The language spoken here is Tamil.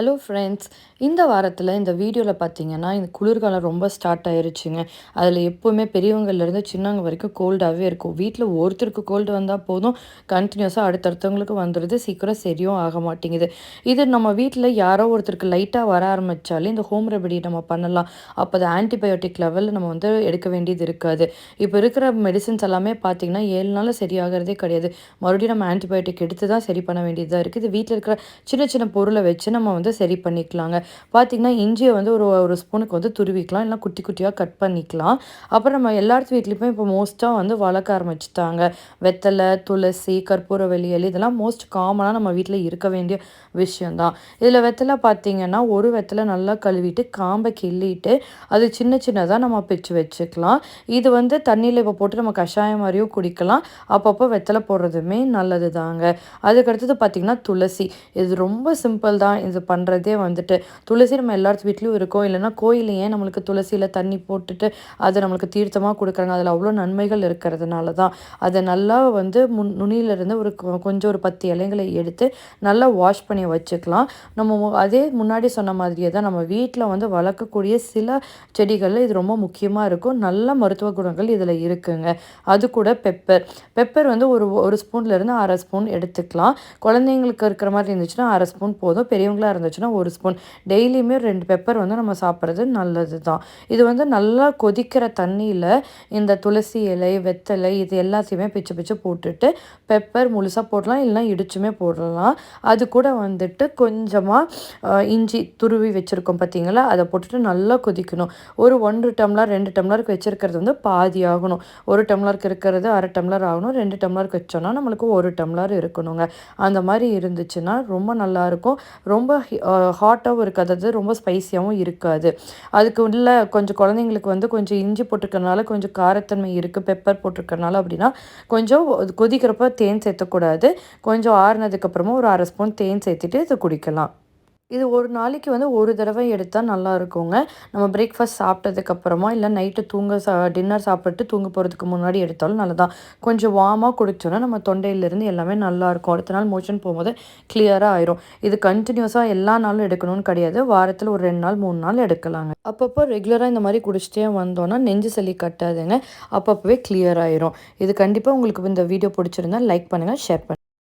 Hello friends. இந்த வாரத்தில் இந்த வீடியோவில் பார்த்தீங்கன்னா இந்த குளிர்காலம் ரொம்ப ஸ்டார்ட் ஆயிருச்சுங்க. அதில் எப்போவுமே பெரியவங்கள்லேருந்து சின்னவங்க வரைக்கும் கோல்டாகவே இருக்கும். வீட்டில் ஒருத்தருக்கு கோல்டு வந்தால் போதும், கண்டினியூஸாக அடுத்தடுத்தவங்களுக்கு வந்துடுது. சீக்கிரம் சரியும் ஆக மாட்டேங்குது. இது நம்ம வீட்டில் யாரோ ஒருத்தருக்கு லைட்டாக வர ஆரம்பித்தாலே இந்த ஹோம் ரெமெடி நம்ம பண்ணலாம். அப்போ அது ஆன்டிபயோட்டிக் லெவலில் நம்ம வந்து எடுக்க வேண்டியது இருக்காது. இப்போ இருக்கிற மெடிசின்ஸ் எல்லாமே பார்த்தீங்கன்னா 7 நாளில் சரியாகிறதே கிடையாது. மறுபடியும் நம்ம ஆன்டிபயோட்டிக் எடுத்து தான் சரி பண்ண வேண்டியதாக இருக்குது. இது வீட்டில் இருக்கிற சின்ன சின்ன பொருளை வச்சு நம்ம வந்து சரி பண்ணிக்கலாங்க. பார்த்தீங்கன்னா இஞ்சியை வந்து ஒரு ஒரு ஸ்பூனுக்கு வந்து துருவிக்கலாம், இல்லைனா குட்டி குட்டியாக கட் பண்ணிக்கலாம். அப்புறம் நம்ம எல்லாத்து வீட்லேயுமே இப்போ மோஸ்ட்டாக வந்து வளர்க்க ஆரம்பிச்சுட்டாங்க. வெத்தலை, துளசி, கற்பூரவள்ளி இலை இதெல்லாம் மோஸ்ட் காமனாக நம்ம வீட்டில் இருக்க வேண்டிய விஷயந்தான். இதில் வெத்தலை பார்த்தீங்கன்னா ஒரு வெத்தலை நல்லா கழுவிட்டு காம்பை கிள்ளிட்டு அது சின்ன சின்னதாக நம்ம பிச்சு வச்சுக்கலாம். இது வந்து தண்ணியில் இப்போ போட்டு நம்ம கஷாயம் மாதிரியும் குடிக்கலாம். அப்பப்போ வெத்தலை போடுறதுமே நல்லது தாங்க. அதுக்கடுத்தது பார்த்திங்கன்னா துளசி. இது ரொம்ப சிம்பிள் தான் இது பண்ணுறதே வந்துட்டு. துளசி நம்ம எல்லாத்து வீட்லேயும் இருக்கும். இல்லைன்னா கோயிலையே நம்மளுக்கு துளசியில் தண்ணி போட்டுட்டு அதை நம்மளுக்கு தீர்த்தமாக கொடுக்குறாங்க. அதில் அவ்வளோ நன்மைகள் இருக்கிறதுனால தான். அதை நல்லா வந்து நுனியிலேருந்து கொஞ்சம் ஒரு 10 இலைங்களை எடுத்து நல்லா வாஷ் பண்ணி வச்சுக்கலாம். நம்ம அதே முன்னாடி சொன்ன மாதிரியே தான் நம்ம வீட்டில் வந்து வளர்க்கக்கூடிய சில செடிகளில் இது ரொம்ப முக்கியமாக இருக்கும். நல்ல மருத்துவ குணங்கள் இதில் இருக்குங்க. அது கூட பெப்பர் வந்து ஒரு ஸ்பூன்லேருந்து 1/2 ஸ்பூன் எடுத்துக்கலாம். குழந்தைங்களுக்கு இருக்கிற மாதிரி இருந்துச்சுன்னா 1/2 ஸ்பூன் போதும். பெரியவங்களாக இருந்துச்சுன்னா 1 ஸ்பூன். டெய்லியுமே 2 பெப்பர் வந்து நம்ம சாப்பிட்றது நல்லது தான். இது வந்து நல்லா கொதிக்கிற தண்ணியில் இந்த துளசி இலை, வெத்தலை இது எல்லாத்தையுமே பிச்சு பிச்சு போட்டுட்டு பெப்பர் முழுசாக போடலாம், இல்லைனா இடிச்சுமே போடலாம். அது கூட வந்துட்டு கொஞ்சமாக இஞ்சி துருவி வச்சுருக்கோம் பார்த்தீங்களா, அதை போட்டுட்டு நல்லா கொதிக்கணும். ஒரு 1 டம்ளர் 2 டம்ளருக்கு வச்சுருக்கிறது வந்து பாதி ஆகணும். 1 டம்ளருக்கு இருக்கிறது 1/2 டம்ளர் ஆகணும். 2 டம்ளருக்கு வச்சோன்னா நம்மளுக்கு 1 டம்ளர் இருக்கணுங்க. அந்த மாதிரி இருந்துச்சுன்னா ரொம்ப நல்லாயிருக்கும். ரொம்ப ஹாட்டாகவும் இருக்காது, அது ரொம்ப ஸ்பைஸியாகவும் இருக்காது. அதுக்கு உள்ள கொஞ்சம் குழந்தைங்களுக்கு வந்து கொஞ்சம் இஞ்சி போட்டிருக்கறனால கொஞ்சம் காரத்தன்மை இருக்குது, பெப்பர் போட்டிருக்கறனால அப்படின்னா கொஞ்சம் கொதிக்கிறப்ப தேன் சேர்த்தக்கூடாது. கொஞ்சம் ஆறுனதுக்கப்புறமா ஒரு 1/2 ஸ்பூன் தேன் சேர்த்துட்டு இதை குடிக்கலாம். இது ஒரு நாளைக்கு வந்து ஒரு தடவை எடுத்தால் நல்லா இருக்குங்க. நம்ம பிரேக்ஃபாஸ்ட் சாப்பிட்டதுக்கப்புறமா இல்லை நைட்டு டின்னர் சாப்பிட்டு தூங்க போகிறதுக்கு முன்னாடி எடுத்தாலும் நல்லதான். கொஞ்சம் வார்மாக குடிச்சோன்னா நம்ம தொண்டையிலேருந்து எல்லாமே நல்லாயிருக்கும். அடுத்த நாள் மோஷன் போகும்போது கிளியராக ஆயிரும். இது கண்டினியூஸாக எல்லா நாளும் எடுக்கணும்னு கிடையாது. வாரத்தில் ஒரு 2 நாள் 3 நாள் எடுக்கலாங்க. அப்பப்போ ரெகுலராக இந்த மாதிரி குடிச்சிட்டே வந்தோன்னா நெஞ்சு சளி கட்டாதுங்க. அப்பப்போவே கிளியர் ஆயிரும். இது கண்டிப்பாக உங்களுக்கு இந்த வீடியோ பிடிச்சிருந்தா லைக் பண்ணுங்கள், ஷேர் பண்ணுங்கள்.